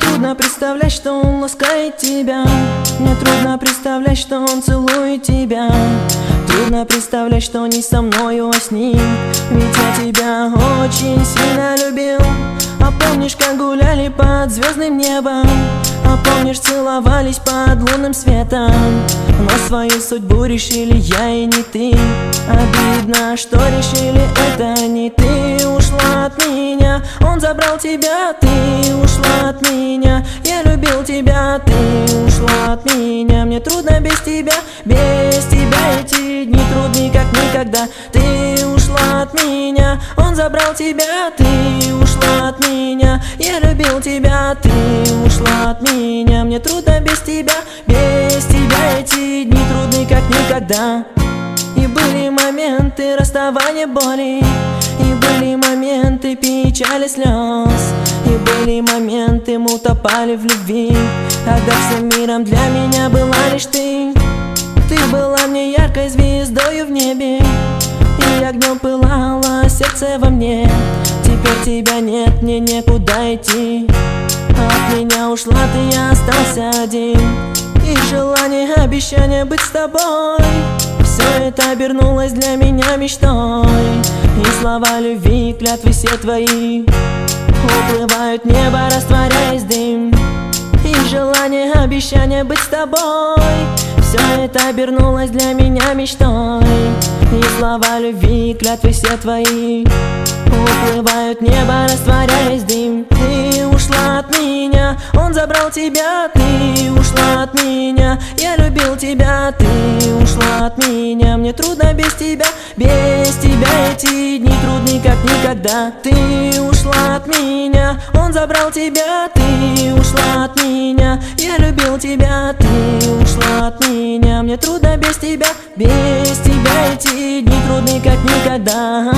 трудно представлять, что он ласкает тебя. Мне трудно представлять, что он целует тебя. Трудно представлять, что не со мною, а с ним. Ведь я тебя очень сильно любил. А помнишь, как гуляли под звездным небом? А помнишь, целовались под лунным светом? Но свою судьбу решили я и не ты. Обидно, что решили это не ты. Ушла от меня, он забрал тебя. Ты ушла от меня, я любил тебя. Ты ушла от меня, мне трудно без тебя. Без тебя эти дни трудны как никогда. Ты ушла от меня, он забрал тебя. Ты ушла от меня, я любил тебя. Ты ушла от меня, мне трудно без тебя. Без тебя эти дни трудны как никогда. И были моменты расставания боли, и были моменты печали слез, и были моменты мы утопали в любви, когда всем миром для меня была лишь ты. Ты была мне яркой звездою в небе, и огнем пылало сердце во мне. Теперь тебя нет, мне некуда идти. От меня ушла ты, я остался один. И желание, обещание быть с тобой, все это обернулось для меня мечтой. И слова любви, клятвы все твои уплывают в небо, растворяясь в дым. И желание, обещание быть с тобой, все это обернулось для меня мечтой. И слова любви, клятвы все твои уплывают в небо, растворяясь в дым. Ты ушла от меня, он забрал тебя. Ты ушла от меня, я любил тебя. Ты ушла от меня, мне трудно без тебя. Без тебя эти дни трудны как никогда. Ты ушла от меня, он забрал тебя. Ты ушла от меня, я любил тебя. Ты ушла от меня, мне трудно без тебя. Без тебя эти дни трудны как никогда.